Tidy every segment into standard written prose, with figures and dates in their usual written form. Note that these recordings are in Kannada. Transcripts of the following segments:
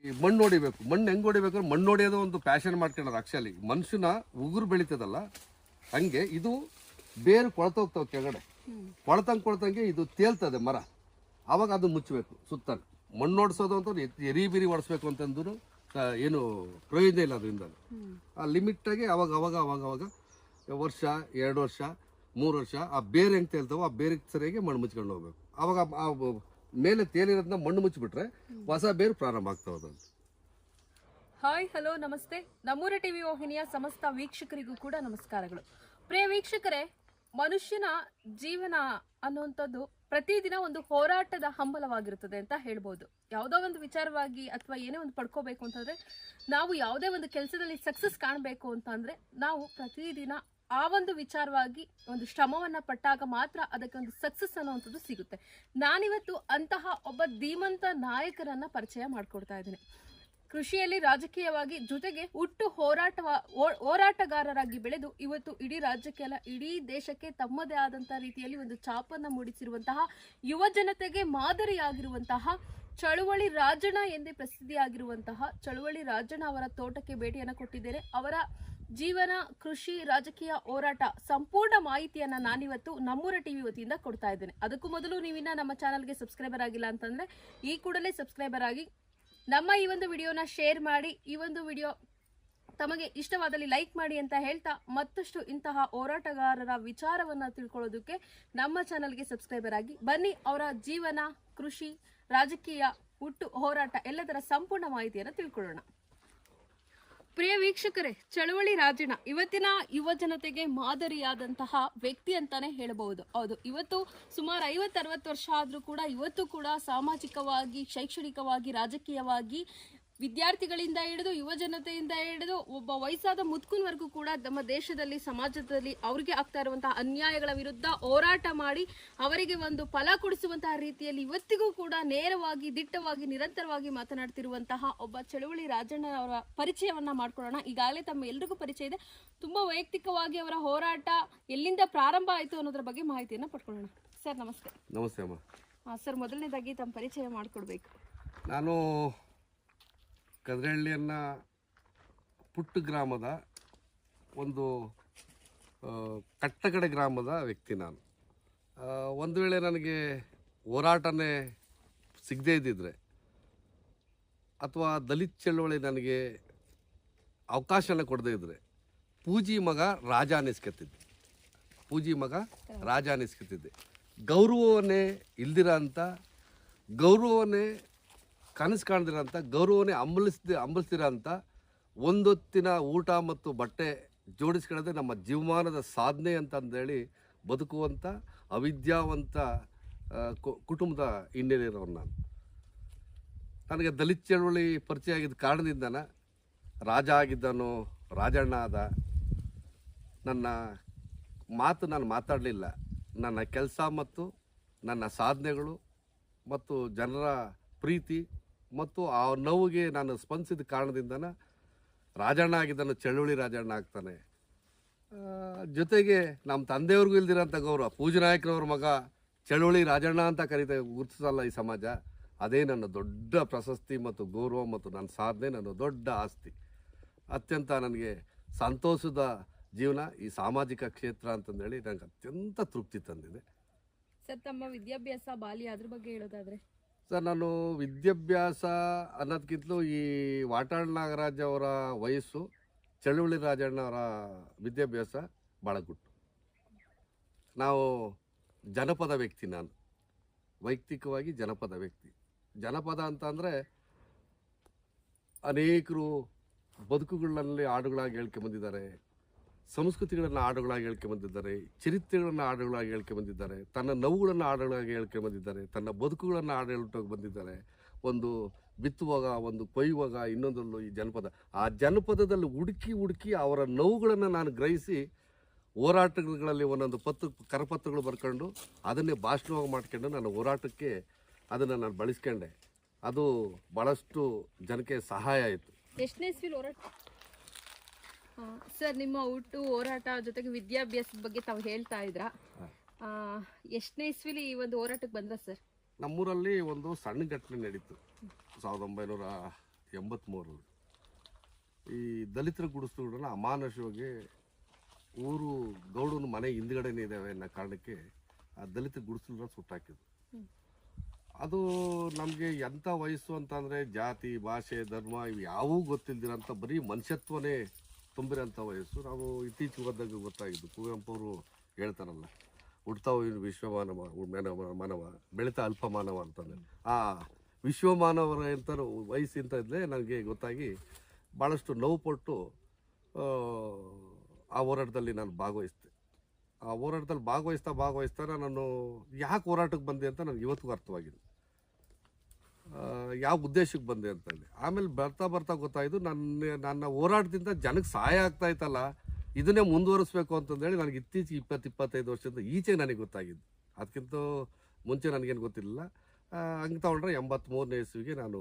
ಈ ಮಣ್ಣು ಹೊಡಿಬೇಕು. ಮಣ್ಣು ಹೆಂಗೆ ಹೊಡಿಬೇಕು? ಮಣ್ಣು ಹೊಡೆಯೋದು ಒಂದು ಪ್ಯಾಷನ್ ಮಾಡ್ಕೊಳ್ಳೋದು. ಆ್ಯಕ್ಚುಲಿ ಮನುಷ್ಯನ ಉಗುರು ಬೆಳೀತದಲ್ಲ, ಹಂಗೆ ಇದು ಬೇರು ಕೊಳ್ತೋಗ್ತಾವೆ ಕೆಳಗಡೆ. ಕೊಳ್ತಂಗೆ ಇದು ತೇಲ್ತದೆ ಮರ. ಆವಾಗ ಅದು ಮುಚ್ಚಬೇಕು ಸುತ್ತ. ಮಣ್ಣು ಹೊಡ್ಸೋದು ಅಂತ ಎರಿ ಬಿರಿ ಹೊಡಿಸ್ಬೇಕು ಅಂತಂದ್ರು ಏನು ಪ್ರಯೋಜನ ಇಲ್ಲ. ಅದರಿಂದ ಆ ಲಿಮಿಟಾಗಿ ಅವಾಗ ಅವಾಗ ಅವಾಗ ಅವಾಗ ವರ್ಷ 2 ವರ್ಷ 3 ವರ್ಷ ಆ ಬೇರೆ ಹೆಂಗೆ ತೇಲ್ತಾವೋ ಆ ಬೇರೆ ಸರಿಯಾಗಿ ಮಣ್ಣು ಮುಚ್ಕೊಂಡು ಹೋಗ್ಬೇಕು. ಅವಾಗ ಆ ಮೇಲೆ ತೇಲಿರೋದನ್ನ ಮಣ್ಣು ಮುಚ್ಚಿಬಿಟ್ರೆ ಹೊಸ ಬೇರು ಪ್ರಾರಂಭ ಆಗ್ತಾವ. ಹಾಯ್, ಹಲೋ, ನಮಸ್ತೆ. ನಮ್ಮೂರ ಟಿವಿ ವಾಹಿನಿಯ ಸಮಸ್ತ ವೀಕ್ಷಕರಿಗೂ ಕೂಡ ನಮಸ್ಕಾರಗಳು. ಪ್ರಿಯ ವೀಕ್ಷಕರೇ, ಮನುಷ್ಯನ ಜೀವನ ಅನ್ನುವಂಥದ್ದು ಪ್ರತಿದಿನ ಒಂದು ಹೋರಾಟದ ಹಂಬಲವಾಗಿರುತ್ತದೆ ಅಂತ ಹೇಳ್ಬೋದು. ಯಾವುದೋ ಒಂದು ವಿಚಾರವಾಗಿ ಅಥವಾ ಏನೇ ಒಂದು ಪಡ್ಕೋಬೇಕು ಅಂತಂದ್ರೆ, ನಾವು ಯಾವುದೇ ಒಂದು ಕೆಲಸದಲ್ಲಿ ಸಕ್ಸಸ್ ಕಾಣಬೇಕು ಅಂತಂದ್ರೆ ನಾವು ಪ್ರತಿದಿನ ಆ ಒಂದು ವಿಚಾರವಾಗಿ ಒಂದು ಶ್ರಮವನ್ನ ಪಟ್ಟಾಗ ಮಾತ್ರ ಅದಕ್ಕೆ ಒಂದು ಸಕ್ಸಸ್ ಅನ್ನುವಂಥದ್ದು ಸಿಗುತ್ತೆ. ನಾನಿವತ್ತು ಅಂತಹ ಒಬ್ಬ ಧೀಮಂತ ನಾಯಕರನ್ನ ಪರಿಚಯ ಮಾಡ್ಕೊಡ್ತಾ ಇದ್ದೀನಿ. ಕೃಷಿಯಲ್ಲಿ ರಾಜಕೀಯವಾಗಿ ಜೊತೆಗೆ ಹುಟ್ಟು ಹೋರಾಟಗಾರರಾಗಿ ಬೆಳೆದು ಇವತ್ತು ಇಡೀ ರಾಜ್ಯಕ್ಕೆ ಅಲ್ಲ, ಇಡೀ ದೇಶಕ್ಕೆ ತಮ್ಮದೇ ಆದಂತಹ ರೀತಿಯಲ್ಲಿ ಒಂದು ಛಾಪನ್ನ ಮೂಡಿಸಿರುವಂತಹ ಯುವ ಜನತೆಗೆ ಮಾದರಿಯಾಗಿರುವಂತಹ ಚಳುವಳಿ ರಾಜಣ್ಣ ಎಂದೇ ಪ್ರಸಿದ್ಧಿಯಾಗಿರುವಂತಹ ಚಳುವಳಿ ರಾಜಣ್ಣ ಅವರ ತೋಟಕ್ಕೆ ಭೇಟಿಯನ್ನು ಕೊಟ್ಟಿದ್ದೇನೆ. ಅವರ ಜೀವನ, ಕೃಷಿ, ರಾಜಕೀಯ ಹೋರಾಟ ಸಂಪೂರ್ಣ ಮಾಹಿತಿಯನ್ನ ನಾನಿವತ್ತು ನಮ್ಮೂರ ಟಿವಿ ವತಿಯಿಂದ ಕೊಡ್ತಾ ಇದ್ದೇನೆ. ಅದಕ್ಕೂ ಮೊದಲು ನೀವಿನ್ನ ನಮ್ಮ ಚಾನಲ್ಗೆ ಸಬ್ಸ್ಕ್ರೈಬರ್ ಆಗಿಲ್ಲ ಅಂತಂದ್ರೆ ಈ ಕೂಡಲೇ ಸಬ್ಸ್ಕ್ರೈಬರ್ ಆಗಿ ನಮ್ಮ ಈ ಒಂದು ವಿಡಿಯೋನ ಶೇರ್ ಮಾಡಿ, ಈ ಒಂದು ವಿಡಿಯೋ ತಮಗೆ ಇಷ್ಟವಾದಲ್ಲಿ ಲೈಕ್ ಮಾಡಿ ಅಂತ ಹೇಳ್ತಾ, ಮತ್ತಷ್ಟು ಇಂತಹ ಹೋರಾಟಗಾರರ ವಿಚಾರವನ್ನ ತಿಳ್ಕೊಳ್ಳೋದಕ್ಕೆ ನಮ್ಮ ಚಾನಲ್ಗೆ ಸಬ್ಸ್ಕ್ರೈಬರ್ ಆಗಿ ಬನ್ನಿ. ಅವರ ಜೀವನ, ಕೃಷಿ, ರಾಜಕೀಯ, ಹುಟ್ಟು ಹೋರಾಟ ಎಲ್ಲದರ ಸಂಪೂರ್ಣ ಮಾಹಿತಿಯನ್ನು ತಿಳ್ಕೊಳ್ಳೋಣ. ಪ್ರಿಯ ವೀಕ್ಷಕರೇ, ಚಳುವಳಿ ರಾಜಣ್ಣ ಇವತ್ತಿನ ಯುವ ಜನತೆಗೆ ಮಾದರಿಯಾದಂತಹ ವ್ಯಕ್ತಿ ಅಂತಾನೆ ಹೇಳಬಹುದು. ಹೌದು, ಇವತ್ತು ಸುಮಾರು 50-60 ವರ್ಷ ಆದ್ರೂ ಕೂಡ ಇವತ್ತು ಕೂಡ ಸಾಮಾಜಿಕವಾಗಿ, ಶೈಕ್ಷಣಿಕವಾಗಿ, ರಾಜಕೀಯವಾಗಿ ವಿದ್ಯಾರ್ಥಿಗಳಿಂದ ಹಿಡಿದು ಯುವ ಜನತೆಯಿಂದ ಹಿಡಿದು ಒಬ್ಬ ವಯಸ್ಸಾದ ಮುದುಕನವರೆಗೂ ಕೂಡ ನಮ್ಮ ದೇಶದಲ್ಲಿ, ಸಮಾಜದಲ್ಲಿ ಅವ್ರಿಗೆ ಆಗ್ತಾ ಇರುವಂತಹ ಅನ್ಯಾಯಗಳ ವಿರುದ್ಧ ಹೋರಾಟ ಮಾಡಿ ಅವರಿಗೆ ಒಂದು ಫಲ ಕೊಡಿಸುವಂತಹ ರೀತಿಯಲ್ಲಿ ಇವತ್ತಿಗೂ ಕೂಡ ನೇರವಾಗಿ, ದಿಟ್ಟವಾಗಿ, ನಿರಂತರವಾಗಿ ಮಾತನಾಡ್ತಿರುವಂತಹ ಒಬ್ಬ ಚಳುವಳಿ ರಾಜಣ್ಣ ಅವರ ಪರಿಚಯವನ್ನ ಮಾಡ್ಕೊಳ್ಳೋಣ. ಈಗಾಗಲೇ ತಮ್ಮ ಎಲ್ರಿಗೂ ಪರಿಚಯ ಇದೆ. ತುಂಬಾ ವೈಯಕ್ತಿಕವಾಗಿ ಅವರ ಹೋರಾಟ ಎಲ್ಲಿಂದ ಪ್ರಾರಂಭ ಆಯಿತು ಅನ್ನೋದ್ರ ಬಗ್ಗೆ ಮಾಹಿತಿಯನ್ನ ಪಡ್ಕೊಳ್ಳೋಣ. ಸರ್ ನಮಸ್ತೆ. ನಮಸ್ತೆ ಅಮ್ಮ. ಸರ್, ಮೊದಲನೇದಾಗಿ ತಮ್ಮ ಪರಿಚಯ ಮಾಡಿಕೊಡ್ಬೇಕು. ನಾನು ಕದ್ರಹಳ್ಳಿಯನ್ನ ಪುಟ್ಟ ಗ್ರಾಮದ ಒಂದು ಕಟ್ಟಕಡೆ ಗ್ರಾಮದ ವ್ಯಕ್ತಿ ನಾನು. ಒಂದು ವೇಳೆ ನನಗೆ ಹೋರಾಟನೇ ಸಿಗದೇ ಇದ್ದಿದ್ರೆ ಅಥವಾ ದಲಿತ ಚಳವಳಿ ನನಗೆ ಅವಕಾಶನ ಕೊಡದೇ ಇದ್ದರೆ ಪೂಜಿ ಮಗ ರಾಜ ಅನ್ನಿಸ್ಕೊತಿದ್ದೆ. ಗೌರವವನ್ನೇ ಇಲ್ದಿರ ಅಂತ, ಗೌರವವನ್ನೇ ಕನಸು ಕಾಣ್ದಿರೋಂಥ, ಗೌರವನೇ ಅಂಬಲಿಸ್ದಿರೋ ಅಂತ, ಒಂದೊತ್ತಿನ ಊಟ ಮತ್ತು ಬಟ್ಟೆ ಜೋಡಿಸ್ಕೊಳ್ಳೋದೇ ನಮ್ಮ ಜೀವಮಾನದ ಸಾಧನೆ ಅಂತಂದೇಳಿ ಬದುಕುವಂಥ ಅವಿದ್ಯಾವಂತ ಕುಟುಂಬದ ಹಿನ್ನೆಲೆಯಿರೋರು ನಾನು. ನನಗೆ ದಲಿತ ಚಳವಳಿ ಪರಿಚಯ ಆಗಿದ್ದ ಕಾರಣದಿಂದನ ರಾಜ ಆಗಿದ್ದನು, ರಾಜಣ್ಣ ಆದ. ನನ್ನ ಮಾತು ನಾನು ಮಾತಾಡಲಿಲ್ಲ. ನನ್ನ ಕೆಲಸ ಮತ್ತು ನನ್ನ ಸಾಧನೆಗಳು ಮತ್ತು ಜನರ ಪ್ರೀತಿ ಮತ್ತು ಆ ನೋವಿಗೆ ನಾನು ಸ್ಪಂದಿಸಿದ ಕಾರಣದಿಂದನ ರಾಜಣ್ಣ ಆಗಿದ್ದನು ಚಳುವಳಿ ರಾಜಣ್ಣ ಆಗ್ತಾನೆ. ಜೊತೆಗೆ ನಮ್ಮ ತಂದೆಯವ್ರಿಗೂ ಇಲ್ದಿರೋಂಥ ಗೌರವ, ಪೂಜನಾಯಕನವ್ರ ಮಗ ಚಳುವಳಿ ರಾಜಣ್ಣ ಅಂತ ಗುರುತಿಸಲ್ಲ ಈ ಸಮಾಜ. ಅದೇ ನನ್ನ ದೊಡ್ಡ ಪ್ರಶಸ್ತಿ ಮತ್ತು ಗೌರವ ಮತ್ತು ನನ್ನ ಸಾಧನೆ, ನನ್ನ ದೊಡ್ಡ ಆಸ್ತಿ. ಅತ್ಯಂತ ನನಗೆ ಸಂತೋಷದ ಜೀವನ ಈ ಸಾಮಾಜಿಕ ಕ್ಷೇತ್ರ ಅಂತಂದೇಳಿ ನನಗೆ ಅತ್ಯಂತ ತೃಪ್ತಿ ತಂದಿದೆ. ಸರ್, ತಮ್ಮ ವಿದ್ಯಾಭ್ಯಾಸ, ಬಾಲ್ಯ ಅದ್ರ ಬಗ್ಗೆ ಹೇಳೋದಾದ್ರೆ? ಸರ್, ನಾನು ವಿದ್ಯಾಭ್ಯಾಸ ಅನ್ನೋದಕ್ಕಿಂತಲೂ ಈ ವಾಟಾಳ್ ನಾಗರಾಜ್ ಅವರ ವಯಸ್ಸು, ಚಳುವಳಿ ರಾಜಣ್ಣ ಅವರ ವಿದ್ಯಾಭ್ಯಾಸ ಭಾಳ ಗುಟ್ಟು. ನಾವು ಜನಪದ ವ್ಯಕ್ತಿ. ನಾನು ವೈಯಕ್ತಿಕವಾಗಿ ಜನಪದ ವ್ಯಕ್ತಿ. ಜನಪದ ಅಂತ ಅಂದರೆ ಅನೇಕರು ಬದುಕುಗಳಲ್ಲಿ ಹಾಡುಗಳಾಗಿ ಹೇಳ್ಕೊಂಬಂದಿದ್ದಾರೆ, ಸಂಸ್ಕೃತಿಗಳನ್ನು ಹಾಡುಗಳಾಗಿ ಹೇಳ್ಕೊಂಬಂದಿದ್ದಾರೆ, ಚರಿತ್ರೆಗಳನ್ನು ಹಾಡುಗಳಾಗಿ ಹೇಳ್ಕೊಂಬಂದಿದ್ದಾರೆ, ತನ್ನ ನೋವುಗಳನ್ನು ಹಾಡುಗಳಾಗಿ ಹೇಳ್ಕೊಂಬಂದಿದ್ದಾರೆ, ತನ್ನ ಬದುಕುಗಳನ್ನು ಹಾಡು ಹೇಳ್ಟೋಗಿ ಬಂದಿದ್ದಾರೆ. ಒಂದು ಬಿತ್ತುವಾಗ, ಒಂದು ಕೊಯ್ಯುವಾಗ, ಇನ್ನೊಂದರಲ್ಲೂ ಈ ಜನಪದ. ಆ ಜನಪದದಲ್ಲಿ ಹುಡುಕಿ ಅವರ ನೋವುಗಳನ್ನು ನಾನು ಗ್ರಹಿಸಿ ಹೋರಾಟಗಳಲ್ಲಿ ಒಂದೊಂದು ಕರಪತ್ರಗಳು ಬರ್ಕೊಂಡು ಅದನ್ನೇ ಭಾಷಣವಾಗಿ ಮಾಡ್ಕೊಂಡು ನಾನು ಹೋರಾಟಕ್ಕೆ ಅದನ್ನು ನಾನು ಬಳಸ್ಕೊಂಡೆ. ಅದು ಭಾಳಷ್ಟು ಜನಕ್ಕೆ ಸಹಾಯ ಆಯಿತು. ಎಷ್ಟನೇ ಇಸ್ವಿಲ್ ಹೋರಾಟ? ಸರ್, ನಿಮ್ಮ ಹುಟ್ಟು ಹೋರಾಟ ಜೊತೆಗೆ ವಿದ್ಯಾಭ್ಯಾಸದ ಬಗ್ಗೆ ತಾವು ಹೇಳ್ತಾ ಇದ್ರ, ಎಷ್ಟನೇ ಇಸ್ವಿಲಿ ಈ ಒಂದು ಹೋರಾಟಕ್ಕೆ ಬಂದ್ರ ಸರ್? ನಮ್ಮೂರಲ್ಲಿ ಒಂದು ಸಣ್ಣ ಘಟನೆ ನಡೀತು. 83ರಲ್ಲಿ ಈ ದಲಿತರ ಗುಡಿಸಲುಗಳನ್ನ ಅಮಾನುಷವಾಗಿ ಊರು ಗೌಡನ ಮನೆ ಹಿಂದ್ಗಡೆನೇ ಇದ್ದಾವೆ ಅನ್ನೋ ಕಾರಣಕ್ಕೆ ಆ ದಲಿತ ಗುಡಿಸಲನ್ನ ಸುಟ್ಟಾಕಿದ್ರು. ಅದು ನಮಗೆ ಎಂಥ ವಯಸ್ಸು ಅಂತಂದರೆ ಜಾತಿ ಭಾಷೆ ಧರ್ಮ ಇವು ಯಾವೂ ಗೊತ್ತಿಲ್ದಿರೋಂಥ ಬರೀ ಮನುಷ್ಯತ್ವನೇ ತುಂಬಿರೋಂಥ ವಯಸ್ಸು. ನಾವು ಇತ್ತೀಚೆಗೆ ಓದಾಗ ಗೊತ್ತಾಗಿದ್ದು ಕುವೆಂಪು ಅವರು ಹೇಳ್ತಾರಲ್ಲ, ಹುಡ್ತಾವ ಇನ್ನು ಮಾನವ ಬೆಳೀತಾ ಅಲ್ಪ ಮಾನವ ಅಂತಂದರೆ ಆ ವಿಶ್ವಮಾನವರ ಅಂತ ವಯಸ್ಸಿಂತ ಇದ್ದರೆ ನನಗೆ ಗೊತ್ತಾಗಿ ಭಾಳಷ್ಟು ನೋವು ಪಟ್ಟು ಆ ಹೋರಾಟದಲ್ಲಿ ನಾನು ಭಾಗವಹಿಸಿದೆ. ಆ ಹೋರಾಟದಲ್ಲಿ ಭಾಗವಹಿಸ್ತಾ ನಾನು ಯಾಕೆ ಹೋರಾಟಕ್ಕೆ ಬಂದೆ ಅಂತ ನನಗೆ ಇವತ್ತಿಗೂ ಅರ್ಥವಾಗಿದೆ, ಯಾವ ಉದ್ದೇಶಕ್ಕೆ ಬಂದೆ ಅಂತಂದು. ಆಮೇಲೆ ಬರ್ತಾ ಗೊತ್ತಾಯಿತು ನನ್ನ ಹೋರಾಟದಿಂದ ಜನಕ್ಕೆ ಸಹಾಯ ಆಗ್ತಾ ಇತ್ತಲ್ಲ, ಇದನ್ನೇ ಮುಂದುವರಿಸ್ಬೇಕು ಅಂತಂದೇಳಿ ನನಗೆ ಇತ್ತೀಚೆಗೆ 20-25 ವರ್ಷದಿಂದ ಈಚೆಗೆ ನನಗೆ ಗೊತ್ತಾಗಿದ್ದು. ಅದಕ್ಕಿಂತ ಮುಂಚೆ ನನಗೇನು ಗೊತ್ತಿರಲಿಲ್ಲ. ಹಂಗೆ ತಗೊಂಡ್ರೆ 83ನೇ ಇಸ್ವಿಗೆ ನಾನು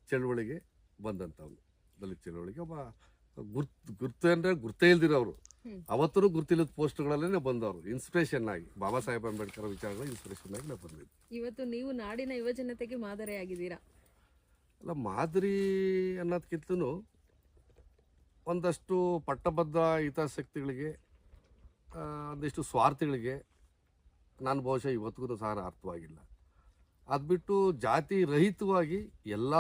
ಚಳುವಳಿಗೆ ಬಂದಂಥವ್ನು. ದಲಿತ ಚಳುವಳಿಗೆ ಒಬ್ಬ ಗುರ್ತು ಅಂದರೆ ಗುರ್ತೇ ಇಲ್ದಿರೋರು, ಅವತ್ತೂ ಗುರ್ತಿಲ್ಲದ ಪೋಸ್ಟ್ಗಳಲ್ಲೇ ಬಂದವರು ಇನ್ಸ್ಪಿರೇಷನ್ ಆಗಿ. ಬಾಬಾ ಸಾಹೇಬ್ ಅಂಬೇಡ್ಕರ್ ವಿಚಾರಗಳು ಇನ್ಸ್ಪಿರೇಷನ್ ಆಗಿ ನಾವು ಬಂದಿದ್ದು. ಇವತ್ತು ನೀವು ನಾಡಿನ ಯುವಜನತೆಗೆ ಮಾದರಿಯಾಗಿದ್ದೀರಾ. ಅಲ್ಲ, ಮಾದರಿ ಅನ್ನೋದಕ್ಕಿಂತನೂ ಒಂದಷ್ಟು ಪಟ್ಟಬದ್ಧ ಹಿತಾಸಕ್ತಿಗಳಿಗೆ, ಒಂದಿಷ್ಟು ಸ್ವಾರ್ಥಿಗಳಿಗೆ ನಾನು ಬಹುಶಃ ಇವತ್ತಿಗೂ ಸಹ ಅರ್ಥವಾಗಿಲ್ಲ. ಅದು ಬಿಟ್ಟು ಜಾತಿ ರಹಿತವಾಗಿ ಎಲ್ಲ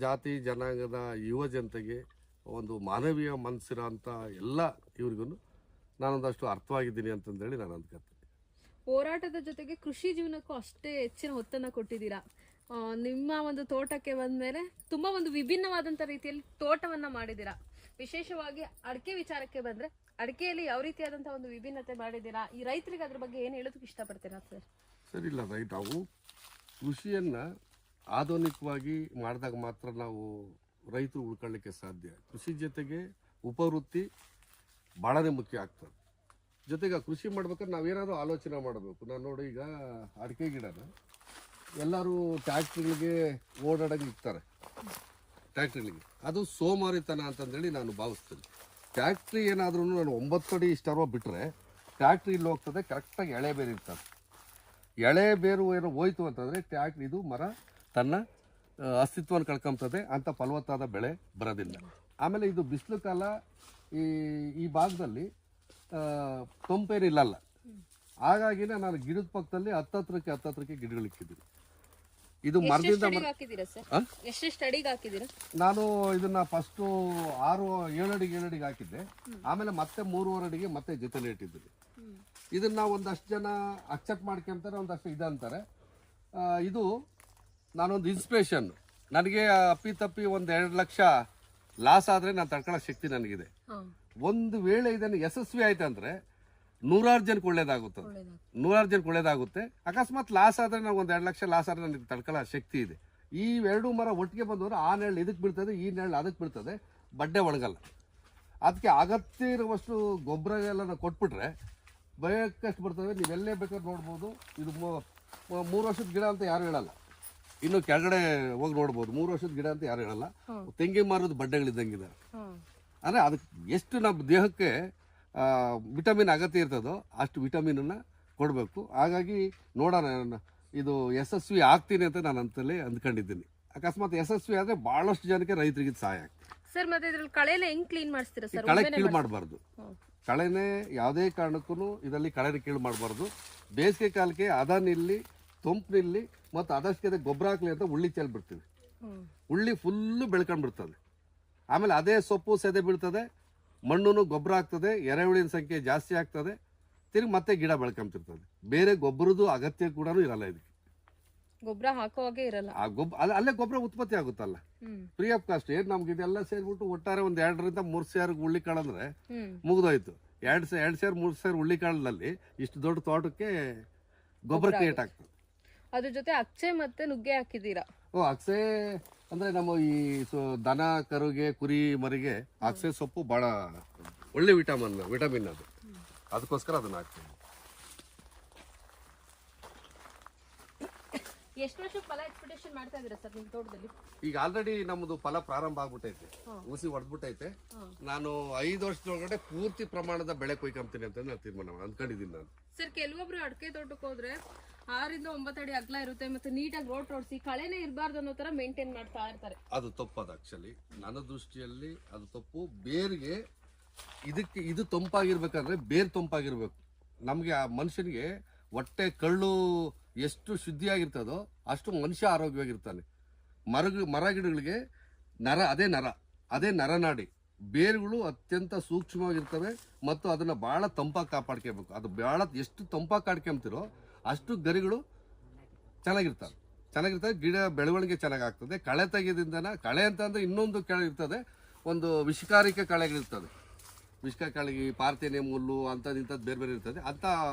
ಜಾತಿ ಜನಾಂಗದ ಯುವ ಜನತೆಗೆ ಒಂದು ಮಾನವೀಯ ಮನಸ್ಸಿರೋ ಅಂಥ ಎಲ್ಲ ಇವ್ರಿಗೂ ನಾನೊಂದಷ್ಟು ಅರ್ಥವಾಗಿದ್ದೀನಿ ಅಂತಂದೇಳಿ ನಾನು ಅಂದ್ಕೊತೀನಿ. ಹೋರಾಟದ ಜೊತೆಗೆ ಕೃಷಿ ಜೀವನಕ್ಕೂ ಅಷ್ಟೇ ಹೆಚ್ಚಿನ ಒತ್ತನ್ನು ಕೊಟ್ಟಿದ್ದೀರಾ. ನಿಮ್ಮ ಒಂದು ತೋಟಕ್ಕೆ ಬಂದಮೇಲೆ ತುಂಬ ಒಂದು ವಿಭಿನ್ನವಾದಂಥ ರೀತಿಯಲ್ಲಿ ತೋಟವನ್ನು ಮಾಡಿದ್ದೀರಾ. ವಿಶೇಷವಾಗಿ ಅಡಿಕೆ ವಿಚಾರಕ್ಕೆ ಬಂದರೆ ಅಡಿಕೆಯಲ್ಲಿ ಯಾವ ರೀತಿಯಾದಂಥ ಒಂದು ವಿಭಿನ್ನತೆ ಮಾಡಿದ್ದೀರಾ, ಈ ರೈತರಿಗೆ ಅದ್ರ ಬಗ್ಗೆ ಏನು ಹೇಳೋದಕ್ಕೆ ಇಷ್ಟಪಡ್ತೀರಾ ಸರ್? ಸರಿ, ಇಲ್ಲ ರೈಟ್, ನಾವು ಕೃಷಿಯನ್ನು ಆಧುನಿಕವಾಗಿ ಮಾಡಿದಾಗ ಮಾತ್ರ ನಾವು ರೈತರು ಉಳ್ಕೊಳ್ಳಿಕ್ಕೆ ಸಾಧ್ಯ. ಕೃಷಿ ಜೊತೆಗೆ ಉಪವೃತ್ತಿ ಭಾಳನೇ ಮುಖ್ಯ ಆಗ್ತದೆ. ಜೊತೆಗೆ ಕೃಷಿ ಮಾಡ್ಬೇಕಾದ್ರೆ ನಾವೇನಾದರೂ ಆಲೋಚನೆ ಮಾಡಬೇಕು. ನಾನು ನೋಡಿ, ಈಗ ಅಡಿಕೆ ಗಿಡನ ಎಲ್ಲರೂ ಟ್ಯಾಕ್ಟ್ರಿಗಳಿಗೆ ಓಡಾಡೋಕೆ ಇರ್ತಾರೆ. ಟ್ಯಾಕ್ಟ್ರಿಗಳಿಗೆ ಅದು ಸೋಮಾರಿತನ ಅಂತಂದೇಳಿ ನಾನು ಭಾವಿಸ್ತೀನಿ. ಟ್ಯಾಕ್ಟ್ರಿ ಏನಾದ್ರೂ ನಾನು 9 ಅಡಿ ಇಷ್ಟವ ಬಿಟ್ಟರೆ ಟ್ಯಾಕ್ಟ್ರಿ ಇಲ್ಲಿ ಹೋಗ್ತದೆ, ಕರೆಕ್ಟಾಗಿ ಎಳೆ ಬೇರು ಇರ್ತದೆ. ಎಳೆ ಬೇರು ಏನೋ ಹೋಯ್ತು ಅಂತಂದರೆ ಟ್ಯಾಕ್ಟ್ರಿ ಇದು ಮರ ತನ್ನ ಅಸ್ತಿತ್ವವನ್ನು ಕಳ್ಕೊಂತದೆ, ಅಂಥ ಫಲವತ್ತಾದ ಬೆಳೆ ಬರೋದಿಲ್ಲ. ಆಮೇಲೆ ಇದು ಬಿಸಿಲು ಕಾಲ, ಈ ಭಾಗದಲ್ಲಿ ತಂಪೇನಿಲ್ಲಲ್ಲ. ಹಾಗಾಗಿನೇ ನಾನು ಗಿಡದ ಪಕ್ಕದಲ್ಲಿ ಹತ್ತತ್ರಕ್ಕೆ ಗಿಡಗಳಿಕ್ಕಿದ್ದೀನಿ. ಇದು ಮರದಿಂದ ನಾನು ಇದನ್ನ ಫಸ್ಟು 7 ಅಡಿಗೆ ಹಾಕಿದ್ದೆ. ಆಮೇಲೆ ಮತ್ತೆ 3.5 ಅಡಿಗೆ ಮತ್ತೆ ಜೊತೆಲಿ ಇಟ್ಟಿದ್ದೀನಿ. ಇದನ್ನ ಒಂದಷ್ಟು ಜನ ಅಕ್ಸೆಪ್ಟ್ ಮಾಡ್ಕೊಂತಾರೆ, ಒಂದಷ್ಟು ಇದಂತಾರೆ. ಇದು ನಾನೊಂದು ಇನ್ಸ್ಪಿರೇಷನ್. ನನಗೆ ಅಪ್ಪಿತಪ್ಪಿ 1-2 ಲಕ್ಷ ಲಾಸ್ ಆದರೆ ನಾನು ತಡ್ಕೊಳ್ಳೋ ಶಕ್ತಿ ನನಗಿದೆ. ಒಂದು ವೇಳೆ ಇದನ್ನು ಯಶಸ್ವಿ ಆಯ್ತು ಅಂದರೆ 100 ಜನಕ್ಕೆ ಒಳ್ಳೇದಾಗುತ್ತೆ. ಅಕಸ್ಮಾತ್ ಲಾಸ್ ಆದರೆ ನಾವು 1-2 ಲಕ್ಷ ಲಾಸ್ ಆದರೆ ನನಗೆ ತಡ್ಕೊಳ್ಳೋ ಶಕ್ತಿ ಇದೆ. ಈ 2 ಮರ ಒಟ್ಟಿಗೆ ಬಂದವರು ಆ ನೆರಳು ಇದಕ್ಕೆ ಬೀಳ್ತದೆ, ಈ ನೆರಳು ಅದಕ್ಕೆ ಬೀಳ್ತದೆ, ಬಡ್ಡೆ ಒಣಗಲ್ಲ. ಅದಕ್ಕೆ ಅಗತ್ಯ ಇರುವಷ್ಟು ಗೊಬ್ಬರ ಎಲ್ಲ ಕೊಟ್ಬಿಟ್ರೆ ಬೇಕಷ್ಟು ಬರ್ತದೆ. ನೀವೆಲ್ಲೇ ಬೇಕಾದ್ರೆ ನೋಡ್ಬೋದು. ಇದು 3 ವರ್ಷದ ಗಿಡ ಅಂತ ಯಾರು ಹೇಳಲ್ಲ, ಇನ್ನು ಕೆಳಗಡೆ ಹೋಗಿ ನೋಡ್ಬೋದು. 3 ವರ್ಷದ ಗಿಡ ಅಂತ ಯಾರು ಹೇಳಲ್ಲ. ತೆಂಗಿನ ಮರದ ಬಡ್ಡೆಗಳಿದ್ದಂಗಿದೆ. ಅಂದರೆ ಅದಕ್ಕೆ ಎಷ್ಟು ನಮ್ಮ ದೇಹಕ್ಕೆ ವಿಟಮಿನ್ ಅಗತ್ಯ ಇರ್ತದೋ ಅಷ್ಟು ವಿಟಮಿನನ್ನು ಕೊಡಬೇಕು. ಹಾಗಾಗಿ ನೋಡೋಣ, ಇದು ಯಶಸ್ವಿ ಆಗ್ತೀನಿ ಅಂತ ನಾನು ಅಂತಲೇ ಅಂದ್ಕೊಂಡಿದ್ದೀನಿ. ಅಕಸ್ಮಾತ್ ಯಶಸ್ವಿ ಆದರೆ ಭಾಳಷ್ಟು ಜನಕ್ಕೆ ರೈತರಿಗೆ ಸಹಾಯ ಆಗ್ತದೆ. ಸರ್, ಮತ್ತೆ ಇದ್ರಲ್ಲಿ ಕಳೆಲ್ಲ ಹೆಂಗ್ ಕ್ಲೀನ್ ಮಾಡಿಸ್ತೀರಾ ಸರ್? ಕಳೆ ಕೀಳು ಮಾಡಬಾರ್ದು. ಕಳೆನೇ ಯಾವುದೇ ಕಾರಣಕ್ಕೂ ಇದರಲ್ಲಿ ಕಳೆನ ಕೀಳು ಮಾಡಬಾರ್ದು. ಬೇಸಿಗೆ ಕಾಲಕ್ಕೆ ಅದ ನಿಲ್ಲಿ, ತಂಪು ನಿಲ್ಲಿ, ಮತ್ತು ಅದಕ್ಕೆ ಗೊಬ್ಬರ ಹಾಕ್ಲಿ ಅಂತ ಉಳ್ಳಿ ಚೆಲ್ಬಿಡ್ತೀವಿ. ಉಳ್ಳಿ ಫುಲ್ಲು ಬೆಳ್ಕೊಂಡ್ಬಿಡ್ತದೆ. ಆಮೇಲೆ ಅದೇ ಸೊಪ್ಪು ಸೆದೆ ಬೀಳ್ತದೆ, ಮಣ್ಣು ಗೊಬ್ಬರ ಆಗ್ತದೆ, ಎರೆಹುಳಿನ ಸಂಖ್ಯೆ ಜಾಸ್ತಿ ಆಗ್ತದೆ, ತಿರುಗಿ ಮತ್ತೆ ಗಿಡ ಬೆಳ್ಕೊಂತಿರ್ತದೆ. ಬೇರೆ ಗೊಬ್ಬರದ್ದು ಅಗತ್ಯ ಕೂಡ ಇರಲ್ಲ. ಇದಕ್ಕೆ ಗೊಬ್ಬರ ಹಾಕುವಾಗೆ ಇರಲ್ಲ. ಆ ಅಲ್ಲೇ ಗೊಬ್ಬರ ಉತ್ಪತ್ತಿ ಆಗುತ್ತಲ್ಲ, ಫ್ರೀ ಆಫ್ ಕಾಸ್ಟ್. ಏನು ನಮ್ಗೆ ಇದೆಲ್ಲ ಸೇರಿಬಿಟ್ಟು ಒಟ್ಟಾರೆ 2-3 ಸೇರು ಹುಳ್ಳಿ ಕಾಳಂದ್ರೆ ಮುಗಿದೋಯ್ತು. 2 ಸೇರು 3 ಸೇರು ಹುಳ್ಳಿ ಕಾಳದಲ್ಲಿ ಇಷ್ಟು ದೊಡ್ಡ ತೋಟಕ್ಕೆ ಗೊಬ್ಬರಕ್ಕೆ ಏಟಾಗ್ತದೆ. ಅದ್ರ ಜೊತೆ ಅಕ್ಸೆ ಮತ್ತೆ ನುಗ್ಗೆ ಹಾಕಿದ್ದೀರಾ? ಅಕ್ಸೆ ಅಂದ್ರೆ ನಮ್ಮ ಈ ದನ ಕರುಗೆ ಕುರಿ ಮರಿಗೆ ಅಕ್ಸೆ ಸೊಪ್ಪು ಬಹಳ ಒಳ್ಳೆ ವಿಟಮಿನ್ ಅದು. ಅದಕ್ಕೋಸ್ಕರ ಅದನ್ನ ಹಾಕ್ತೀವಿ. ಎಷ್ಟು ವರ್ಷ ಫಲ ಎಕ್ಸ್ಪೆಕ್ಟೇಷನ್ ಮಾಡ್ತಾ ಇದ್ದೀರಾ ಸರ್ ನಿಮ್ಮ ತೋಟದಲ್ಲಿ? ಈಗ ಆಲ್ರೆಡಿ ನಮ್ಮದು ಫಲ ಪ್ರಾರಂಭ ಆಗ್ಬಿಟ್ಟೈತೆ, ಊಸಿ ಹೊಡೆದ್ಬಿಟ್ಟೈತೆ. ನಾನು 5 ವರ್ಷದೊಳಗಡೆ ಪೂರ್ತಿ ಪ್ರಮಾಣದ ಬೆಳೆ ಕೊಯ್ಕೊಂತೀನಿ ಅಂತ ನಾನು ತೀರ್ಮಾನ ಅಂದ್ಕೊಂಡಿದ್ದೀನಿ ನಾನು. ಸರ್, ಕೆಲವೊಬ್ರು ಅಡಿಕೆ ತೋಟಕ್ಕೆ ಹೋದ್ರೆ 6 ಇಂದ 9 ಅಡಿ ಅಗಲ ಇರುತ್ತೆ ಮತ್ತೆ ನೀಟಾಗಿ ರೋಡ್ ಓಡಿಸಿ ಕಳೆನೇ ಇರಬಾರ್ದು ಅನ್ನೋ ತರ ಮೇಂಟೈನ್ ಮಾಡ್ತಾ ಇರ್ತಾರೆ. ಅದು ತಪ್ಪದು ಆಕ್ಚುಲಿ ನನ್ನ ದೃಷ್ಟಿಯಲ್ಲಿ ಅದು ತಪ್ಪು. ಬೇರ್ಗೆ ಇದಕ್ಕೆ ಇದು ತಂಪಾಗಿರ್ಬೇಕಂದ್ರೆ ಬೇರ್ ತಂಪಾಗಿರ್ಬೇಕು. ನಮಗೆ ಆ ಮನುಷ್ಯನಿಗೆ ಹೊಟ್ಟೆ ಕಳ್ಳು ಎಷ್ಟು ಶುದ್ಧಿಯಾಗಿರ್ತದೋ ಅಷ್ಟು ಮನುಷ್ಯ ಆರೋಗ್ಯವಾಗಿರ್ತಾನೆ. ಮರ ಗಿಡಗಳಿಗೆ ಅದೇ ನರನಾಡಿ. ಬೇರುಗಳು ಅತ್ಯಂತ ಸೂಕ್ಷ್ಮವಾಗಿರ್ತವೆ ಮತ್ತು ಅದನ್ನ ಬಹಳ ತಂಪಾಗಿ ಕಾಪಾಡ್ಕೋಬೇಕು. ಅದು ಬಹಳ ಎಷ್ಟು ತಂಪಾಗಿ ಕಾಡ್ಕೊಂತೀರೋ ಅಷ್ಟು ಗರಿಗಳು ಚೆನ್ನಾಗಿರ್ತವೆ. ಗಿಡ ಬೆಳವಣಿಗೆ ಚೆನ್ನಾಗಾಗ್ತದೆ. ಕಳೆ ತೆಗೆಯೋದ್ರಿಂದನ ಕಳೆ ಅಂತ ಅಂದ್ರೆ ಇನ್ನೊಂದು ಕಳೆ ಇರ್ತದೆ, ಒಂದು ವಿಷಕಾರಿಕ ಕಳೆಗಳಿರ್ತದೆ. ವಿಷಕಾರಿಕೆ ಪಾರ್ಥೇನಿಯಂ ಹುಲ್ಲು ಇಂಥದ್ದು ಬೇರೆ ಬೇರೆ ಇರ್ತದೆ. ಅಂತ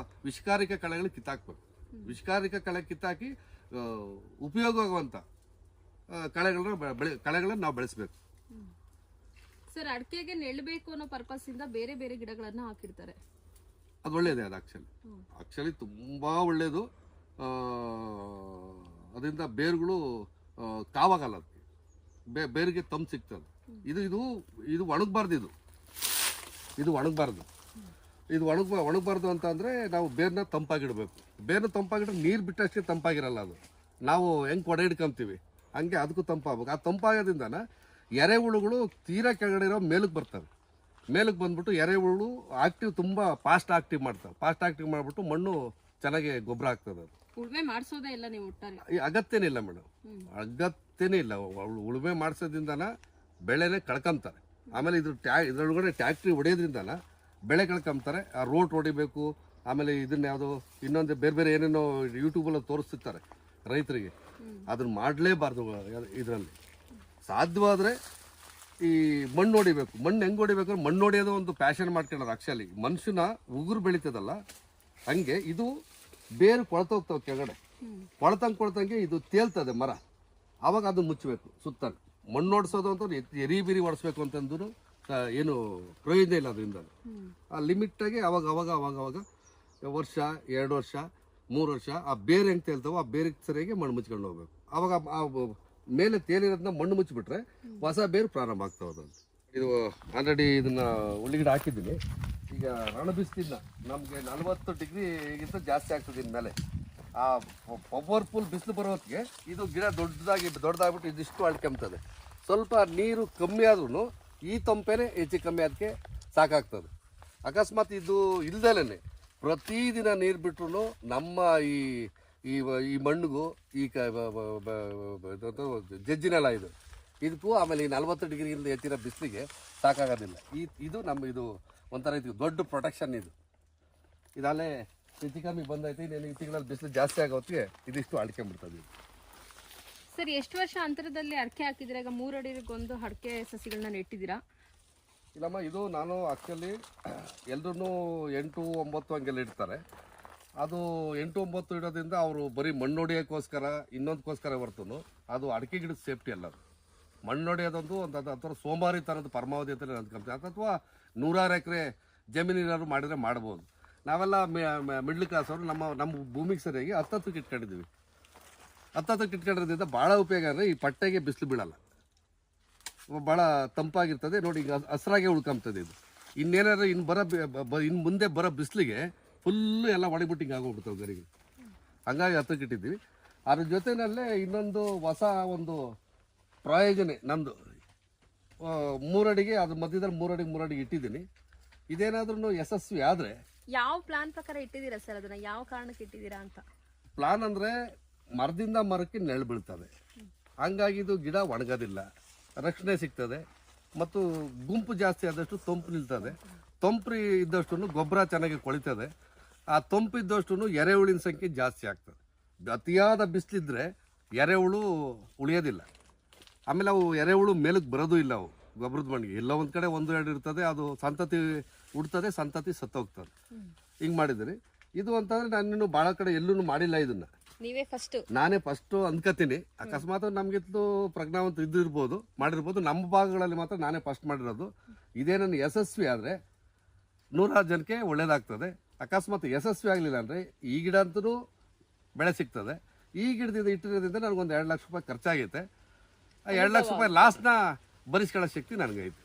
ವಿಷಕಾರಿಕ ಕಳೆಗಳು ಕಿತ್ತಾಕ್ಬೇಕು. ವಿಷಕಾರಿಕ ಕಳೆ ಕಿತ್ತಾಕಿ ಉಪಯೋಗವಾಗುವಂಥ ಕಳೆಗಳನ್ನ ನಾವು ಬೆಳೆಸಬೇಕು. ಸರ್, ಅಡಿಕೆಗೆ ನೆಳ್ಳಬೇಕು ಅನ್ನೋ ಪರ್ಪಸ್ ಇಂದ ಬೇರೆ ಬೇರೆ ಗಿಡಗಳನ್ನ ಹಾಕಿರ್ತಾರೆ. ಅದು ಒಳ್ಳೇದೇ. ಅದು ಆಕ್ಚುಲಿ ತುಂಬಾ ಒಳ್ಳೇದು. ಅದರಿಂದ ಬೇರುಗಳು ಕಾವಾಗಲ್ಲ. ಅದಕ್ಕೆ ಬೇರಿಗೆ ತಂಪು ಸಿಗ್ತದೆ. ಇದು ಒಣಗಬಾರ್ದು. ಇದು ಒಣಗಬಾರ್ದು ಅಂತ ಅಂದ್ರೆ ನಾವು ಬೇರ್ನ ತಂಪಾಗಿಡಬೇಕು. ಬೇರ್ನ ತಂಪಾಗಿಡ್ರೆ ನೀರು ಬಿಟ್ಟಷ್ಟೇ ತಂಪಾಗಿರಲ್ಲ. ಅದು ನಾವು ಹೆಂಗೆ ಕೊಡೆ ಹಿಡ್ಕೊಂತೀವಿ ಹಂಗೆ ಅದಕ್ಕೂ ತಂಪಾಗಬೇಕು. ಆ ತಂಪಾಗೋದ್ರಿಂದನ ಎರೆಹುಳುಗಳು ತೀರಾ ಕೆಳಗಡೆ ಇರೋ ಮೇಲಕ್ಕೆ ಬರ್ತವೆ. ಮೇಲಕ್ಕೆ ಬಂದ್ಬಿಟ್ಟು ಎರೆಹುಳು ತುಂಬ ಫಾಸ್ಟ್ ಆಕ್ಟಿವ್ ಮಾಡಿಬಿಟ್ಟು ಮಣ್ಣು ಚೆನ್ನಾಗಿ ಗೊಬ್ಬರ ಆಗ್ತದೆ. ಅದು ಉಳುಮೆ ಮಾಡಿಸೋದೇ ಇಲ್ಲ ನೀವು ಒಟ್ಟಾರೆ? ಅಗತ್ಯನೇ ಇಲ್ಲ ಮೇಡಮ್, ಅಗತ್ಯನೇ ಇಲ್ಲ. ಉಳುಮೆ ಮಾಡಿಸೋದ್ರಿಂದನ ಬೆಳೆನೇ ಕಳ್ಕೊಂತಾರೆ. ಆಮೇಲೆ ಇದ್ರೊಳಗಡೆ ಟ್ಯಾಕ್ಟ್ರಿ ಹೊಡೆಯೋದ್ರಿಂದನ ಬೆಳೆ ಕಳ್ಕೊಂತಾರೆ. ಆ ರೋಡ್ ಹೊಡಿಬೇಕು. ಆಮೇಲೆ ಇದನ್ನ ಯಾವುದೋ ಇನ್ನೊಂದು ಬೇರೆ ಬೇರೆ ಏನೇನೋ ಯೂಟ್ಯೂಬಲ್ಲಿ ತೋರಿಸ್ತಿರ್ತಾರೆ ರೈತರಿಗೆ. ಅದನ್ನ ಮಾಡಲೇಬಾರ್ದು. ಇದರಲ್ಲಿ ಸಾಧ್ಯವಾದರೆ ಈ ಮಣ್ಣು ಹೊಡಿಬೇಕು. ಮಣ್ಣು ಹೆಂಗೆ ಹೊಡಿಬೇಕು? ಮಣ್ಣು ಹೊಡಿಯೋದು ಒಂದು ಪ್ಯಾಷನ್ ಮಾಡ್ಕೊಳ್ಳೋದು. ಆಕ್ಚುಲಿ ಮನುಷ್ಯನ ಉಗುರು ಬೆಳೀತದಲ್ಲ ಹಂಗೆ ಇದು ಬೇರು ಕೊಳ್ತೋಗ್ತಾವೆ ಕೆಳಗಡೆ. ಕೊಳ್ತಂಗೆ ಇದು ತೇಲ್ತದೆ ಮರ. ಆವಾಗ ಅದನ್ನ ಮುಚ್ಚಬೇಕು ಸುತ್ತ. ಮಣ್ಣು ಹೊಡ್ಸೋದು ಅಂತ ಎರಿ ಬಿರಿ ಹೊಡಿಸ್ಬೇಕು ಅಂತಂದ್ರು ಏನು ಪ್ರಯೋಜನ ಇಲ್ಲ. ಅದರಿಂದ ಆ ಲಿಮಿಟಾಗಿ ಅವಾಗ ವರ್ಷ 2 ವರ್ಷ 3 ವರ್ಷ ಆ ಬೇರೆ ಹೆಂಗೆ ತೇಲ್ತಾವೋ ಆ ಬೇರೆ ಸರಿಯಾಗಿ ಮಣ್ಣು ಮುಚ್ಕೊಂಡು ಹೋಗ್ಬೇಕು. ಅವಾಗ ಆ ಮೇಲೆ ತೇಲಿರೋದನ್ನ ಮಣ್ಣು ಮುಚ್ಚಿಬಿಟ್ರೆ ಹೊಸ ಬೇರು ಪ್ರಾರಂಭ ಆಗ್ತಾವ. ಇದು ಆಲ್ರೆಡಿ ಇದನ್ನ ಉಳ್ಳಿಗಿಡ ಹಾಕಿದ್ದೀನಿ. ಈಗ ರಣಬಿಸ್ಲಿನ ನಮಗೆ 40 ಡಿಗ್ರಿಗಿಂತ ಜಾಸ್ತಿ ಆಗ್ತದೆ ಇನ್ಮೇಲೆ. ಆ ಪವರ್ಫುಲ್ ಬಿಸಿಲು ಬರೋದಕ್ಕೆ ಇದು ಗಿಡ ದೊಡ್ಡದಾಗ್ಬಿಟ್ಟು ಇದಿಷ್ಟು ಅಳ್ಕೊಂತದೆ. ಸ್ವಲ್ಪ ನೀರು ಕಮ್ಮಿ ಆದ್ರೂ ಈ ತಂಪೇನೆ ಹೆಚ್ಚು ಕಮ್ಮಿ ಅದಕ್ಕೆ ಸಾಕಾಗ್ತದೆ. ಅಕಸ್ಮಾತ್ ಇದು ಇಲ್ದಲೇ ಪ್ರತಿದಿನ ನೀರು ಬಿಟ್ರು ನಮ್ಮ ಈ ಮಣ್ಣಿಗೂ ಈ ಜಜ್ಜಿನೆಲ್ಲ ಇದಕ್ಕೂ ಆಮೇಲೆ ಈ 40 ಡಿಗ್ರಿಯಿಂದ ಹೆಚ್ಚಿನ ಬಿಸಿಲಿಗೆ ಸಾಕಾಗೋದಿಲ್ಲ. ಇದು ಒಂಥರ ಇದು ದೊಡ್ಡ ಪ್ರೊಟೆಕ್ಷನ್. ಇದಲ್ಲೇ ಹೆಚ್ಚು ಕಮ್ಮಿ ಬಂದೈತೆ. ಇನ್ನೇನು ಈ ತಿಂಗಳಲ್ಲಿ ಬಿಸಿಲು ಜಾಸ್ತಿ ಆಗೋತ್ತಿಗೆ ಇದಿಷ್ಟು ಅಡ್ಕೊಂಡ್ಬಿಡ್ತದೆ. ಸರ್, ಎಷ್ಟು ವರ್ಷ ಅಂತರದಲ್ಲಿ ಅಡಿಕೆ ಹಾಕಿದ್ದೀರಾ? ಈಗ 3 ಅಡಿಗೊಂದು ಅಡಿಕೆ ಸಸಿಗಳನ್ನ ನೆಟ್ಟಿದ್ದೀರಾ? ಇಲ್ಲಮ್ಮ, ಇದು ನಾನು ಆ್ಯಕ್ಚುಲಿ ಎಲ್ಲರೂ 8, 9 ಹಂಗೆಲ್ಲ ಇಡ್ತಾರೆ. ಅದು 8, 9 ಇಡೋದ್ರಿಂದ ಅವರು ಬರೀ ಮಣ್ಣು ಹೊಡಿಯೋಕ್ಕೋಸ್ಕರ ಇನ್ನೊಂದಕ್ಕೋಸ್ಕರ ಹೊರತು ಅದು ಅಡಿಕೆ ಗಿಡದ ಸೇಫ್ಟಿ ಅಲ್ಲ. ಅದು ಮಣ್ಣು ಹೊಡೆಯೋದೊಂದು ಅಥವಾ ಸೋಮಾರಿ ಥರದ ಪರಮಾವಧಿ ಅಂತ ಅಂದ್ಕೊಳ್ತೀವಿ. ಅಥವಾ 100 ಎಕರೆ ಜಮೀನಿನಾದ್ರು ಮಾಡಿದರೆ ಮಾಡ್ಬೋದು. ನಾವೆಲ್ಲ ಮಿಡ್ಲ್ ಕ್ಲಾಸ್ ಅವರು ನಮ್ಮ ಭೂಮಿಗೆ ಸರಿಯಾಗಿ 10 ಇಟ್ಕೊಂಡಿದ್ದೀವಿ. 10 ಇಟ್ಕೊಂಡಿರೋದ್ರಿಂದ ಭಾಳ ಉಪಯೋಗ ಅಂದರೆ ಈ ಪಟ್ಟೆಗೆ ಬಿಸಿಲು ಬೀಳಲ್ಲ, ಭಾಳ ತಂಪಾಗಿರ್ತದೆ. ನೋಡಿ, ಈಗ ಹಸ್ರಾಗೆ ಉಳ್ಕೊಂತದೆ. ಇದು ಇನ್ನೇನಾದ್ರು ಇನ್ನು ಮುಂದೆ ಬರೋ ಬಿಸಿಲಿಗೆ ಫುಲ್ಲು ಎಲ್ಲ ಒಣಗಿಬಿಟ್ಟು ಹಿಂಗೆ ಆಗೋಗ್ಬಿಡ್ತಾವೆ ಗರಿಗೆ. ಹಂಗಾಗಿ 10 ಇಟ್ಟಿದ್ದೀವಿ. ಅದ್ರ ಜೊತೆಯಲ್ಲೇ ಇನ್ನೊಂದು ಹೊಸ ಒಂದು ಪ್ರಯೋಜನೆ ನಂದು. 3 ಅಡಿಗೆ ಅದ್ರ ಮಧ್ಯದಲ್ಲಿ 3 ಅಡಿಗೆ ಇಟ್ಟಿದ್ದೀನಿ. ಇದೇನಾದ್ರೂ ಯಶಸ್ವಿ ಆದರೆ ಯಾವ ಪ್ಲಾನ್ ಪ್ರಕಾರ ಇಟ್ಟಿದ್ದೀರಾ ಸರ್? ಅದನ್ನ ಯಾವ ಕಾರಣಕ್ಕೆ ಇಟ್ಟಿದ್ದೀರಾ ಅಂತ? ಪ್ಲಾನ್ ಅಂದರೆ ಮರದಿಂದ ಮರಕ್ಕೆ ನೆರಳು ಬೀಳ್ತದೆ. ಹಂಗಾಗಿ ಇದು ಗಿಡ ಒಣಗೋದಿಲ್ಲ, ರಕ್ಷಣೆ ಸಿಗ್ತದೆ. ಮತ್ತು ಗುಂಪು ಜಾಸ್ತಿ ಆದಷ್ಟು ತಂಪು ನಿಲ್ತದೆ. ತಂಪು ಇದ್ದಷ್ಟು ಗೊಬ್ಬರ ಚೆನ್ನಾಗಿ ಕೊಳಿತದೆ. ಆ ತಂಪು ಇದ್ದಷ್ಟು ಎರೆಹುಳಿನ ಸಂಖ್ಯೆ ಜಾಸ್ತಿ ಆಗ್ತದೆ. ಅತಿಯಾದ ಬಿಸಿಲಿದ್ರೆ ಎರೆಹುಳು ಉಳಿಯೋದಿಲ್ಲ. ಆಮೇಲೆ ಅವು ಎರೆಹುಳು ಮೇಲಕ್ಕೆ ಬರೋದು ಇಲ್ಲ. ಅವು ಗೊಬ್ಬರದ ಮಣ್ಣಿಗೆ ಎಲ್ಲೋ ಒಂದು ಕಡೆ 1-2 ಇರ್ತದೆ. ಅದು ಸಂತತಿ ಉಡ್ತದೆ, ಸಂತತಿ ಸತ್ತೋಗ್ತದೆ. ಹಿಂಗೆ ಮಾಡಿದ್ದೀರಿ. ಇದು ಅಂತಂದರೆ ನಾನಿನ್ನು ಭಾಳ ಕಡೆ ಎಲ್ಲೂ ಮಾಡಿಲ್ಲ. ಇದನ್ನು ನಾನೇ ಫಸ್ಟು ಅಂದ್ಕೋತೀನಿ. ಅಕಸ್ಮಾತ್ ನಮಗಿತ್ತು ಪ್ರಜ್ಞಾವಂತ ಇದ್ದಿರ್ಬೋದು, ಮಾಡಿರ್ಬೋದು. ನಮ್ಮ ಭಾಗಗಳಲ್ಲಿ ಮಾತ್ರ ನಾನೇ ಫಸ್ಟ್ ಮಾಡಿರೋದು. ಇದೇ ನನ್ನ ಯಶಸ್ವಿ ಆದರೆ 100 ಜನಕ್ಕೆ ಒಳ್ಳೇದಾಗ್ತದೆ. ಅಕಸ್ಮಾತ್ ಯಶಸ್ವಿ ಆಗಲಿಲ್ಲ ಅಂದರೆ ಈ ಗಿಡ ಅಂತೂ ಬೆಳೆ ಸಿಗ್ತದೆ. ಈ ಗಿಡದಿಂದ ಇಟ್ಟಿರೋದ್ರಿಂದ ನನಗೊಂದು 2 ಲಕ್ಷ ರೂಪಾಯಿ ಖರ್ಚಾಗೈತೆ. ಆ 2 ಲಕ್ಷ ರೂಪಾಯಿ ಲಾಸ್ನ ಭರಿಸ್ಕೊಳ್ಳೋ ಶಕ್ತಿ ನನಗೈತೆ.